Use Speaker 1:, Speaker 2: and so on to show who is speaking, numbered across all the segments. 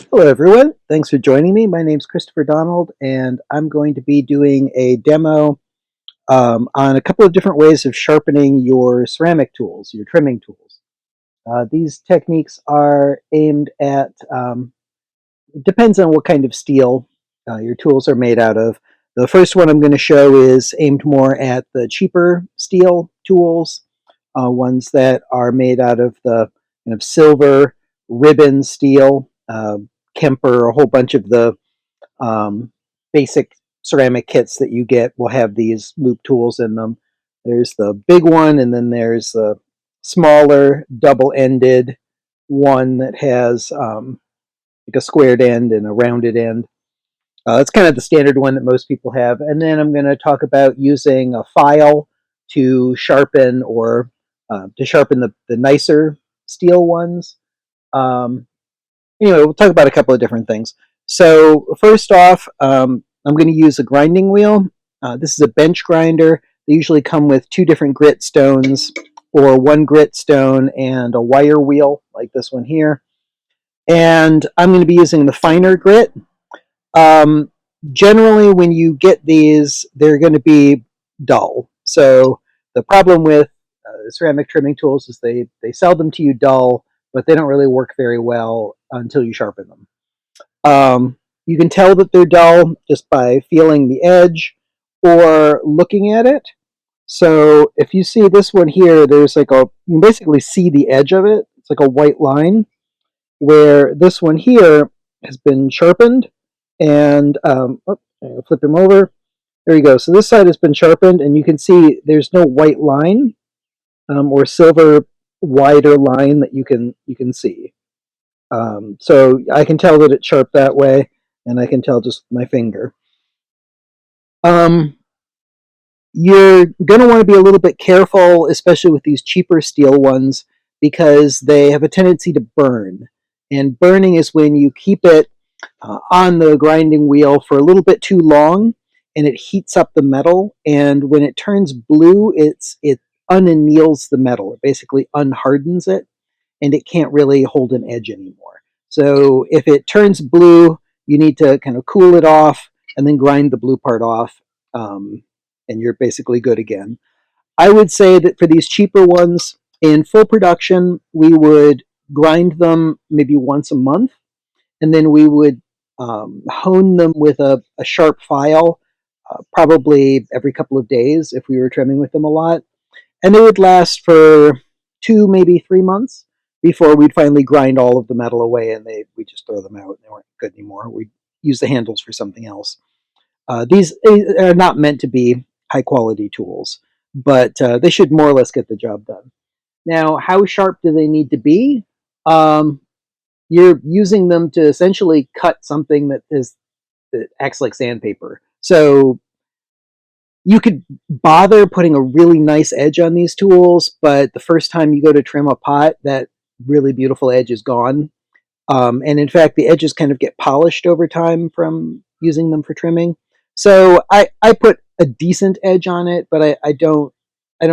Speaker 1: Hello everyone, thanks for joining me. My name's Christopher Donald and I'm going to be doing a demo on a couple of different ways of sharpening your ceramic tools, your trimming tools. These techniques are aimed at, it depends on what kind of steel your tools are made out of. The first one I'm going to show is aimed more at the cheaper steel tools, ones that are made out of the kind of silver ribbon steel, Kemper, a whole bunch of the um, basic ceramic kits that you get will have these loop tools in them. There's the big one, and then there's the smaller double-ended one that has like a squared end and a rounded end. That's kind of the standard one that most people have. And then I'm going to talk about using a file to sharpen or to sharpen the nicer steel ones. Um, anyway, we'll talk about a couple of different things. So first off, I'm going to use a grinding wheel. This is a bench grinder. They usually come with two different grit stones or one grit stone and a wire wheel like this one here. And I'm going to be using the finer grit. Um, Generally, when you get these, they're going to be dull. So the problem with ceramic trimming tools is they sell them to you dull, but they don't really work very well until you sharpen them. You can tell that they're dull just by feeling the edge or looking at it. So if you see this one here, there's like a, you can basically see the edge of it. It's like a white line, where this one here has been sharpened. And I'll flip him over. There you go. So this side has been sharpened, and you can see there's no white line or silver wider line that you can see. So I can tell that it's sharp that way, and I can tell just with my finger. Um, you're going to want to be a little bit careful, especially with these cheaper steel ones, because they have a tendency to burn. And burning is when you keep it on the grinding wheel for a little bit too long, and it heats up the metal. And when it turns blue, it unanneals the metal. It basically unhardens it, and it can't really hold an edge anymore. So if it turns blue, you need to kind of cool it off and then grind the blue part off, and you're basically good again. I would say that for these cheaper ones, in full production, we would grind them maybe once a month, and then we would hone them with a sharp file, probably every couple of days if we were trimming with them a lot. And they would last for 2, maybe 3 months before we'd finally grind all of the metal away, and we just throw them out. They weren't good anymore. We'd use the handles for something else. These are not meant to be high quality tools, but they should more or less get the job done. Now, how sharp do they need to be? Um, you're using them to essentially cut something that acts like sandpaper. So you could bother putting a really nice edge on these tools, but the first time you go to trim a pot, that really beautiful edge is gone. And in fact, the edges kind of get polished over time from using them for trimming. So I put a decent edge on it, but I don't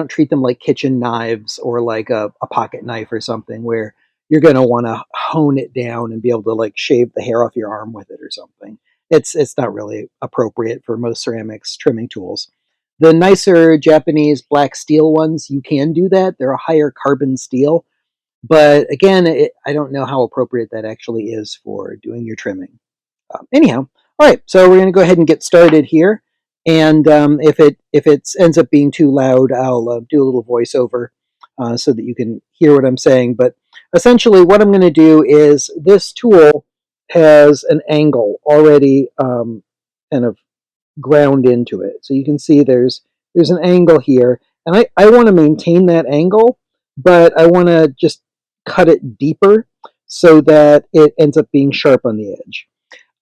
Speaker 1: treat them like kitchen knives or like a pocket knife or something where you're going to want to hone it down and be able to like shave the hair off your arm with it or something. It's not really appropriate for most ceramics trimming tools. The nicer Japanese black steel ones, you can do that. They're a higher carbon steel, but again, I don't know how appropriate that actually is for doing your trimming. Anyhow, all right, so we're going to go ahead and get started here. And if it ends up being too loud, I'll do a little voiceover so that you can hear what I'm saying. But essentially, what I'm going to do is this tool has an angle already kind of ground into it. So you can see there's an angle here, and I want to maintain that angle, but I want to just cut it deeper so that it ends up being sharp on the edge.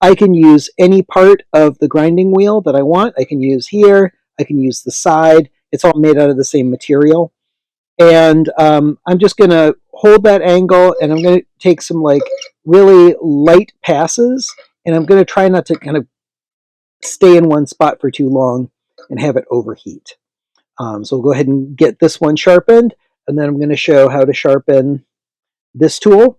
Speaker 1: I can use any part of the grinding wheel that I want. I can use here, I can use the side. It's all made out of the same material. And I'm just going to hold that angle, and I'm going to take some like really light passes, and I'm going to try not to kind of stay in one spot for too long and have it overheat. So we'll go ahead and get this one sharpened, and then I'm going to show how to sharpen this tool.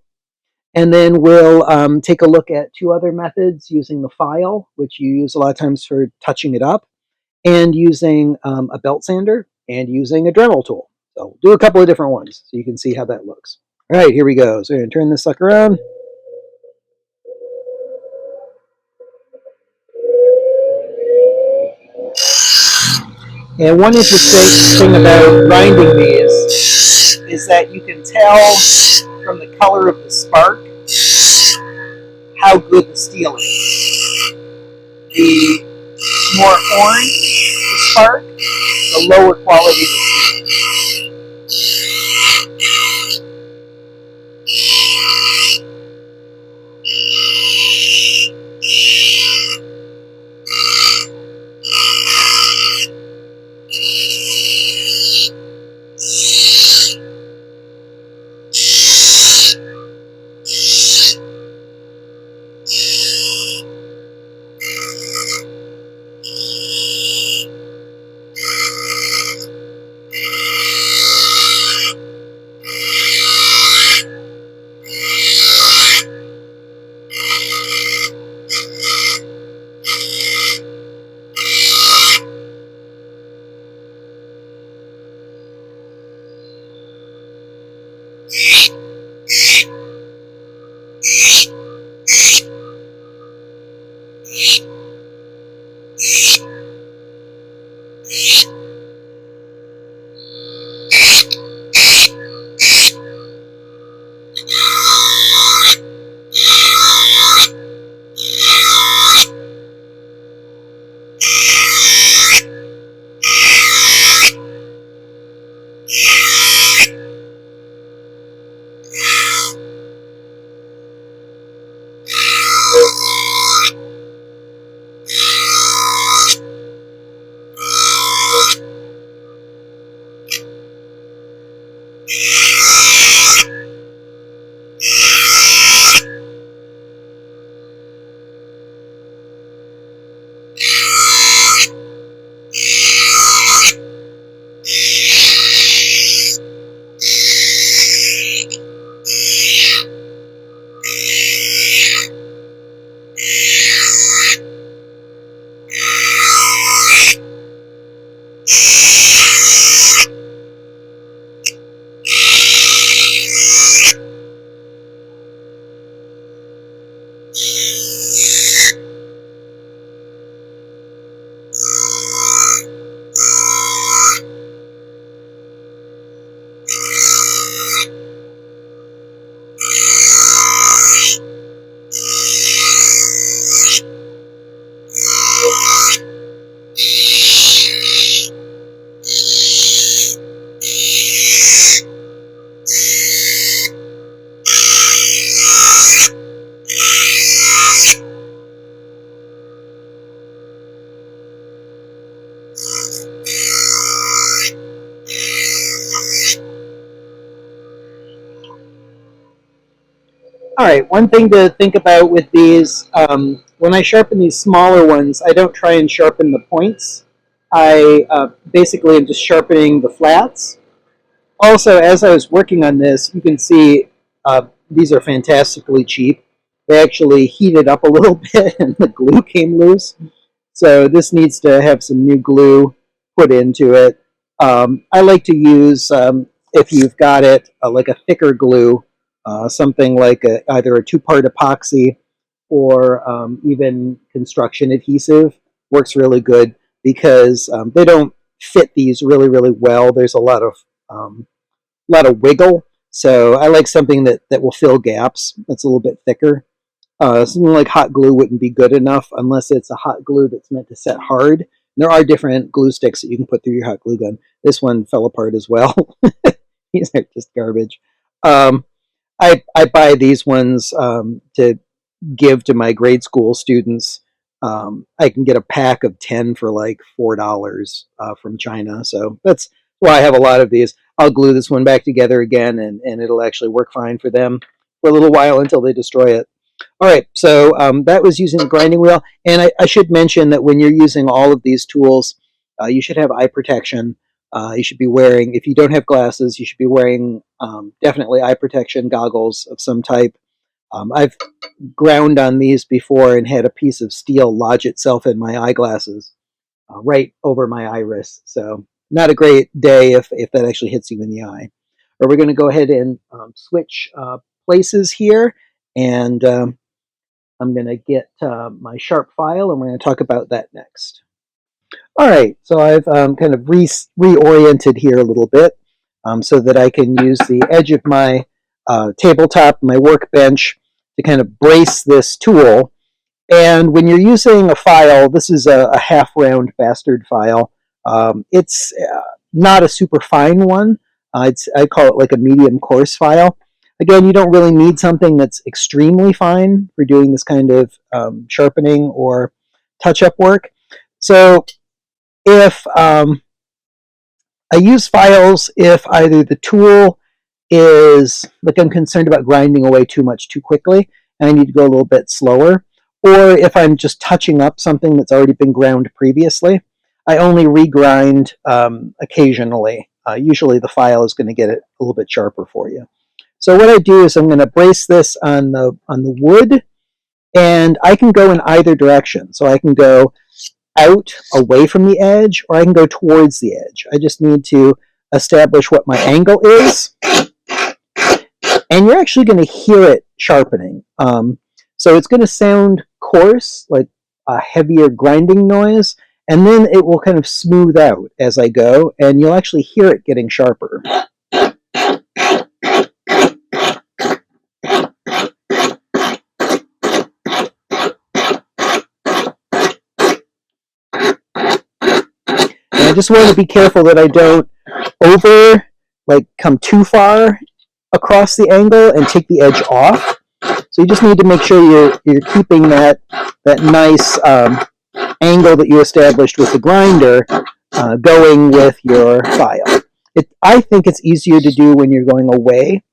Speaker 1: And then we'll take a look at two other methods using the file, which you use a lot of times for touching it up, and using a belt sander and using a Dremel tool. So we'll do a couple of different ones so you can see how that looks. All right, here we go. So we're going to turn this sucker around. And one interesting thing about grinding these is that you can tell from the color of the spark how good the steel is. The more orange the spark, the lower quality the All right, one thing to think about with these, when I sharpen these smaller ones, I don't try and sharpen the points. I basically am just sharpening the flats. Also, as I was working on this, you can see these are fantastically cheap. They actually heated up a little bit and the glue came loose. So this needs to have some new glue put into it. I like to use, if you've got it, like a thicker glue, something like either a two-part epoxy or even construction adhesive works really good because they don't fit these really, really well. There's a lot of wiggle. So I like something that will fill gaps. That's a little bit thicker. Something like hot glue wouldn't be good enough unless it's a hot glue that's meant to set hard. There are different glue sticks that you can put through your hot glue gun. This one fell apart as well. These are just garbage. Um, I buy these ones to give to my grade school students. I can get a pack of 10 for like $4 from China. So that's why I have a lot of these. I'll glue this one back together again and it'll actually work fine for them for a little while until they destroy it. All right, so that was using the grinding wheel. And I should mention that when you're using all of these tools, you should have eye protection. You should be wearing, if you don't have glasses, you should be wearing definitely eye protection goggles of some type. I've ground on these before and had a piece of steel lodge itself in my eyeglasses right over my iris. So not a great day if that actually hits you in the eye. Or we're going to go ahead and switch places here, and I'm going to get my sharp file, and we're going to talk about that next. All right, so I've kind of reoriented here a little bit so that I can use the edge of my tabletop, my workbench, to kind of brace this tool. And when you're using a file, this is a half-round bastard file. It's not a super fine one. I call it like a medium coarse file. Again, you don't really need something that's extremely fine for doing this kind of sharpening or touch-up work. So if I use files if either the tool is, like, I'm concerned about grinding away too much too quickly, and I need to go a little bit slower, or if I'm just touching up something that's already been ground previously. I only regrind occasionally. Usually the file is going to get it a little bit sharper for you. So what I do is I'm going to brace this on the wood, and I can go in either direction. So I can go out away from the edge, or I can go towards the edge. I just need to establish what my angle is, and you're actually going to hear it sharpening. So it's going to sound coarse, like a heavier grinding noise, and then it will kind of smooth out as I go, and you'll actually hear it getting sharper. I just want to be careful that I don't come too far across the angle and take the edge off. So you just need to make sure you're keeping that nice angle that you established with the grinder going with your file. I think it's easier to do when you're going away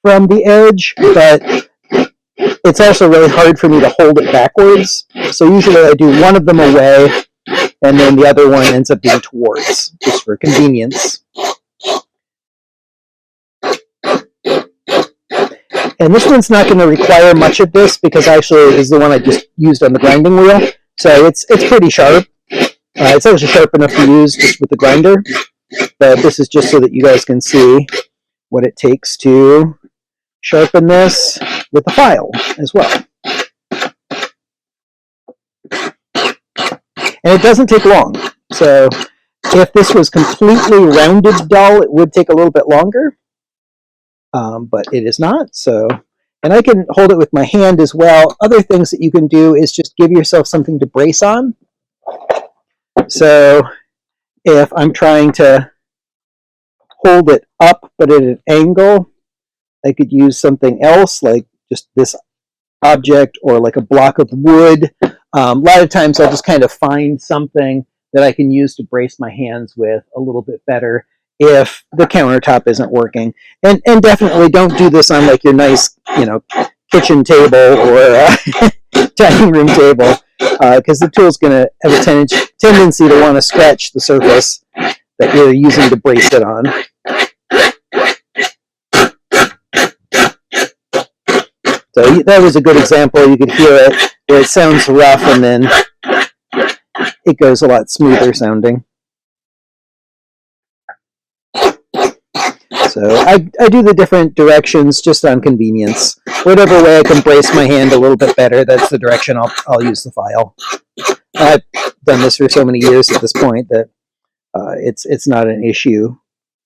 Speaker 1: from the edge, but it's also really hard for me to hold it backwards. So usually I do one of them away, and then the other one ends up being towards, just for convenience. And this one's not going to require much of this, because actually it is the one I just used on the grinding wheel. So it's pretty sharp. It's actually sharp enough to use just with the grinder. But this is just so that you guys can see what it takes to sharpen this with the file as well. And it doesn't take long. So if this was completely rounded dull, it would take a little bit longer. But it is not. So, and I can hold it with my hand as well. Other things that you can do is just give yourself something to brace on. So if I'm trying to hold it up but at an angle, I could use something else, like just this object or like a block of wood. A lot of times I'll just kind of find something that I can use to brace my hands with a little bit better if the countertop isn't working. And definitely don't do this on like your nice, kitchen table or dining room table, because the tool's going to have a tendency to want to scratch the surface that you're using to brace it on. So that was a good example. You could hear it where it sounds rough and then it goes a lot smoother sounding. So I do the different directions just on convenience. Whatever way I can brace my hand a little bit better, that's the direction I'll use the file. I've done this for so many years at this point that it's not an issue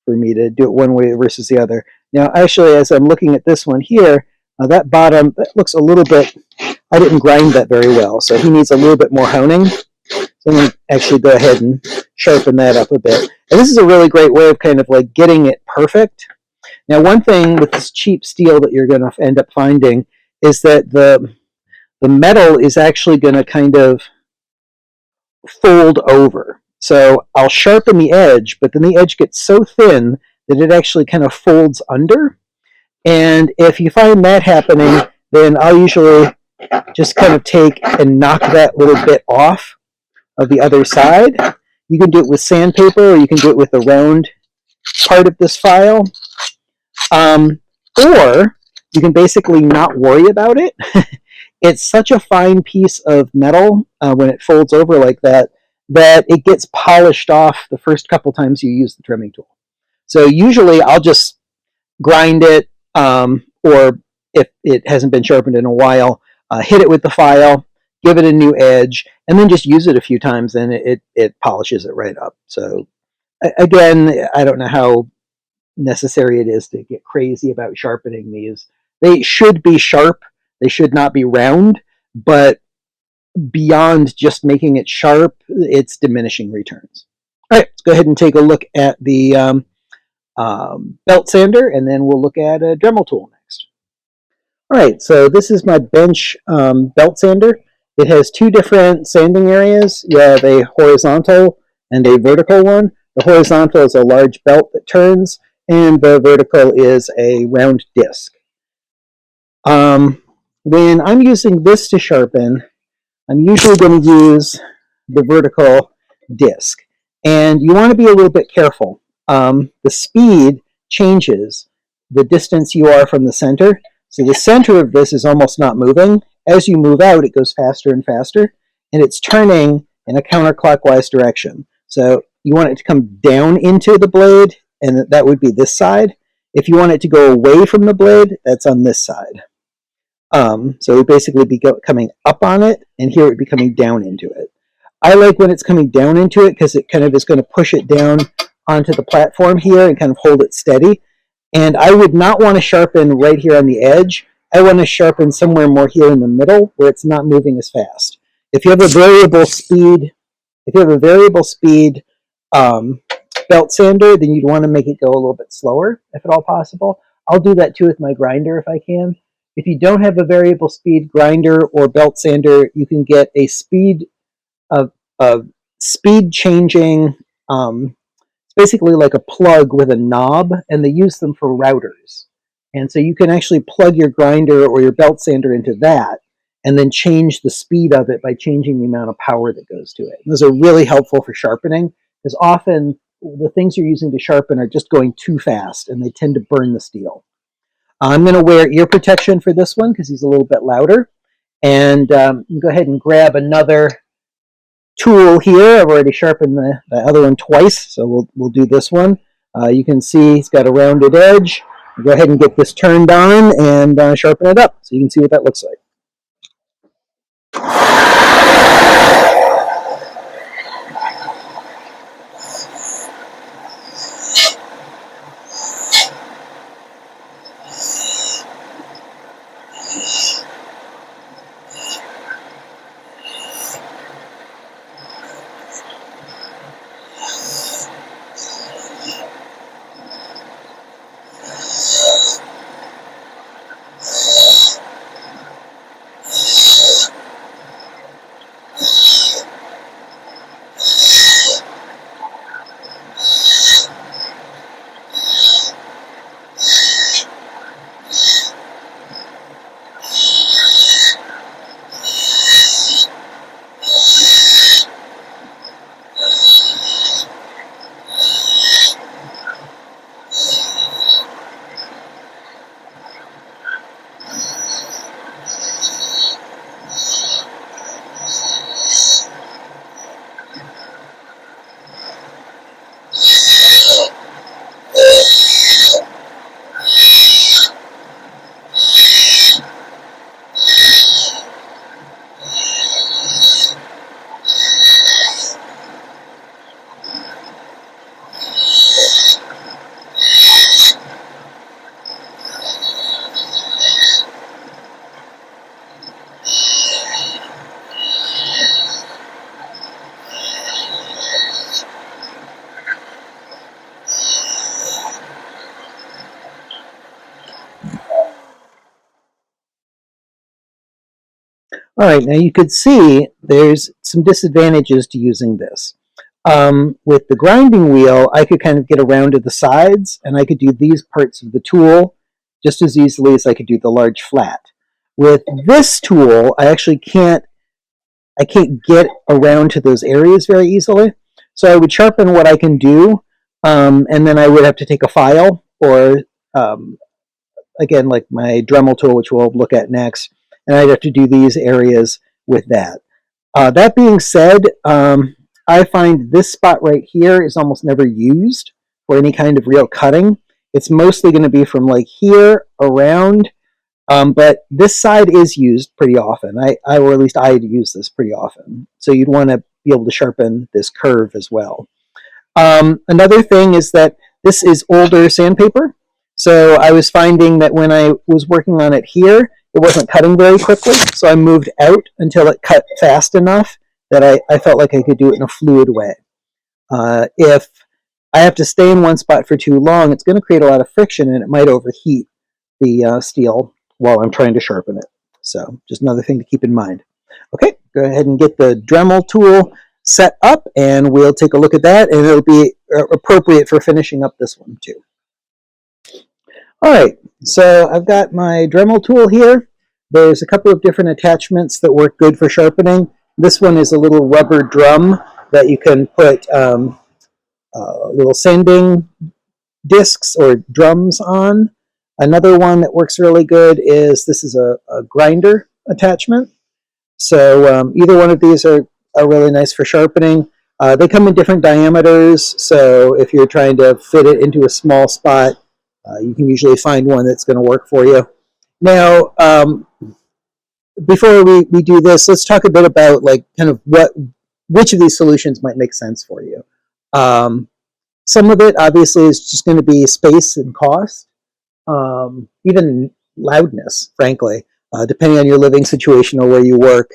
Speaker 1: for me to do it one way versus the other. Now, actually, as I'm looking at this one here, that bottom, that looks a little bit, I didn't grind that very well, so he needs a little bit more honing. So I'm going to actually go ahead and sharpen that up a bit. And this is a really great way of kind of like getting it perfect. Now, one thing with this cheap steel that you're going to end up finding is that the metal is actually going to kind of fold over. So I'll sharpen the edge, but then the edge gets so thin that it actually kind of folds under. And if you find that happening, then I'll usually just kind of take and knock that little bit off of the other side. You can do it with sandpaper, or you can do it with the round part of this file. Or you can basically not worry about it. It's such a fine piece of metal when it folds over like that, that it gets polished off the first couple times you use the trimming tool. So usually I'll just grind it, or if it hasn't been sharpened in a while, hit it with the file, give it a new edge, and then just use it a few times, and it polishes it right up. So again, I don't know how necessary it is to get crazy about sharpening these. They should be sharp. They should not be round, but beyond just making it sharp, it's diminishing returns. All right, let's go ahead and take a look at the belt sander, and then we'll look at a Dremel tool next. All right, so this is my bench belt sander. It has two different sanding areas. You have a horizontal and a vertical one. The horizontal is a large belt that turns, and the vertical is a round disc. When I'm using this to sharpen, I'm usually going to use the vertical disc. And you want to be a little bit careful. The speed changes the distance you are from the center. So the center of this is almost not moving. As you move out, it goes faster and faster, and it's turning in a counterclockwise direction. So you want it to come down into the blade, and that would be this side. If you want it to go away from the blade, that's on this side. So it would basically be coming up on it, and here it would be coming down into it. I like when it's coming down into it because it kind of is going to push it down onto the platform here and kind of hold it steady. And I would not want to sharpen right here on the edge. I want to sharpen somewhere more here in the middle where it's not moving as fast. If you have a variable speed, belt sander, then you'd want to make it go a little bit slower if at all possible. I'll do that too with my grinder if I can. If you don't have a variable speed grinder or belt sander, you can get a speed changing. It's basically like a plug with a knob, and they use them for routers. And so you can actually plug your grinder or your belt sander into that, and then change the speed of it by changing the amount of power that goes to it. And those are really helpful for sharpening, because often the things you're using to sharpen are just going too fast, and they tend to burn the steel. I'm going to wear ear protection for this one because he's a little bit louder. And go ahead and grab another tool here. I've already sharpened the other one twice, so we'll do this one. You can see he's got a rounded edge. Go ahead and get this turned on and sharpen it up so you can see what that looks like. All right, now you could see there's some disadvantages to using this. With the grinding wheel, I could kind of get around to the sides, and I could do these parts of the tool just as easily as I could do the large flat. With this tool, I can't get around to those areas very easily. So I would sharpen what I can do, and then I would have to take a file or again, like my Dremel tool, which we'll look at next, and I'd have to do these areas with that. That being said, I find this spot right here is almost never used for any kind of real cutting. It's mostly going to be from like here around, but this side is used pretty often. Or at least I use this pretty often. So you'd want to be able to sharpen this curve as well. Another thing is that this is older sandpaper. So I was finding that when I was working on it here, it wasn't cutting very quickly. So I moved out until it cut fast enough that I felt like I could do it in a fluid way. If I have to stay in one spot for too long, it's going to create a lot of friction and it might overheat the steel while I'm trying to sharpen it. So just another thing to keep in mind. Okay, go ahead and get the Dremel tool set up and we'll take a look at that and it'll be appropriate for finishing up this one too. All right, so I've got my Dremel tool here. There's a couple of different attachments that work good for sharpening. This one is a little rubber drum that you can put little sanding discs or drums on. Another one that works really good is this is a grinder attachment. So either one of these are really nice for sharpening. They come in different diameters, so if you're trying to fit it into a small spot, you can usually find one that's going to work for you. Now, before we do this, let's talk a bit about like kind of which of these solutions might make sense for you. Some of it obviously is just going to be space and cost, even loudness, frankly, depending on your living situation or where you work.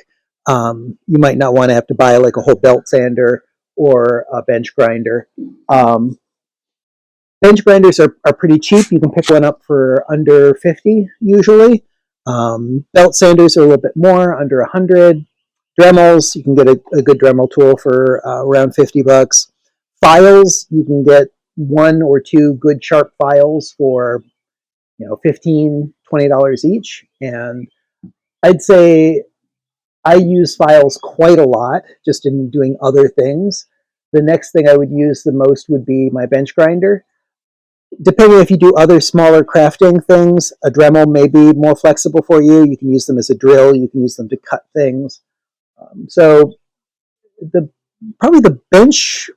Speaker 1: You might not want to have to buy like a whole belt sander or a bench grinder. Bench grinders are pretty cheap. You can pick one up for under 50 usually. Belt sanders are a little bit more, under 100. Dremels, you can get a good Dremel tool for around 50 bucks. Files, you can get one or two good sharp files for $15, $20 each. And I'd say I use files quite a lot just in doing other things. The next thing I would use the most would be my bench grinder. Depending if you do other smaller crafting things, a Dremel may be more flexible for you. You can use them as a drill. You can use them to cut things. So probably the bench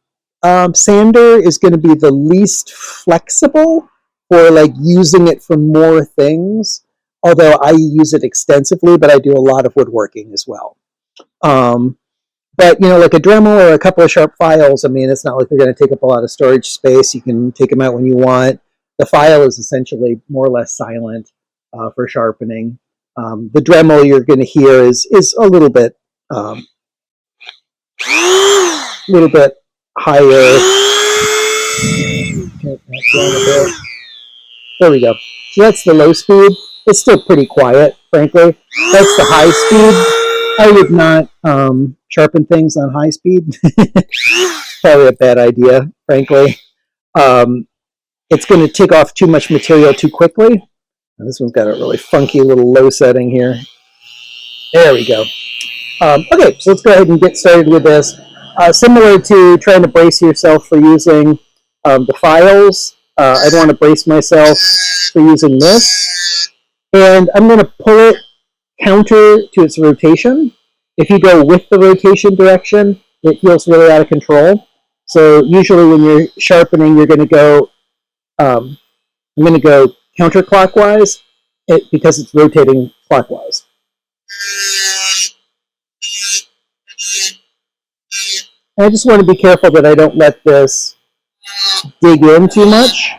Speaker 1: sander is going to be the least flexible for like using it for more things. Although I use it extensively, but I do a lot of woodworking as well. But like a Dremel or a couple of sharp files, I mean, it's not like they're going to take up a lot of storage space. You can take them out when you want. The file is essentially more or less silent for sharpening. The Dremel you're going to hear is a little bit higher. There we go. So that's the low speed. It's still pretty quiet, frankly. That's the high speed. I would not sharpen things on high speed. Probably a bad idea, frankly. It's going to take off too much material too quickly. Now, this one's got a really funky little low setting here. There we go. Okay, so let's go ahead and get started with this. Similar to trying to brace yourself for using the files, I'd want to brace myself for using this. And I'm going to pull it counter to its rotation. If you go with the rotation direction, it feels really out of control. So usually when you're sharpening, you're going to go, I'm going to go counterclockwise because it's rotating clockwise. And I just want to be careful that I don't let this dig in too much.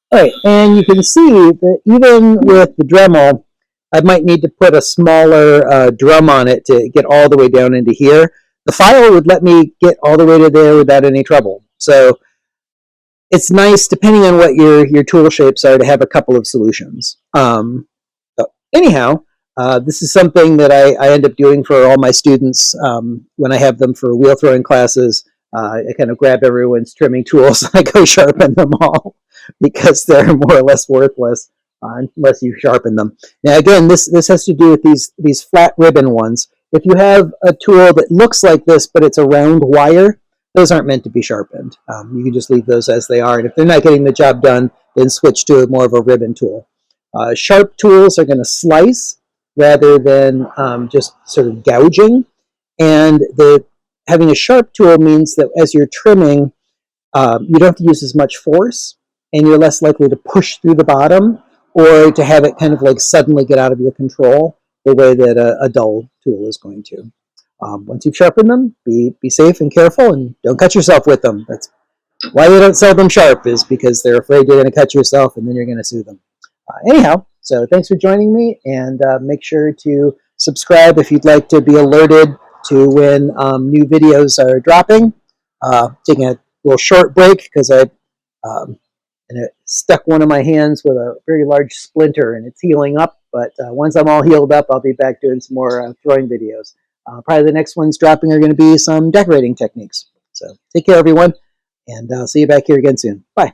Speaker 1: All right, and you can see that even with the Dremel, I might need to put a smaller drum on it to get all the way down into here. The file would let me get all the way to there without any trouble. So it's nice, depending on what your tool shapes are, to have a couple of solutions. Anyhow, this is something that I end up doing for all my students when I have them for wheel throwing classes. I kind of grab everyone's trimming tools and I go sharpen them all because they're more or less worthless unless you sharpen them. Now, again, this has to do with these flat ribbon ones. If you have a tool that looks like this, but it's a round wire, those aren't meant to be sharpened. You can just leave those as they are. And if they're not getting the job done, then switch to more of a ribbon tool. Sharp tools are going to slice rather than just sort of gouging. And having a sharp tool means that as you're trimming, you don't have to use as much force, and you're less likely to push through the bottom or to have it kind of like suddenly get out of your control the way that a dull tool is going to. Once you've sharpened them, be safe and careful, and don't cut yourself with them. That's why they don't sell them sharp, is because they're afraid you're going to cut yourself and then you're going to sue them. Anyhow, so thanks for joining me, and make sure to subscribe if you'd like to be alerted to when new videos are dropping. Taking a little short break because I and it stuck one of my hands with a very large splinter, and it's healing up. But once I'm all healed up, I'll be back doing some more throwing videos. Probably the next ones dropping are going to be some decorating techniques. So take care, everyone, and I'll see you back here again soon. Bye.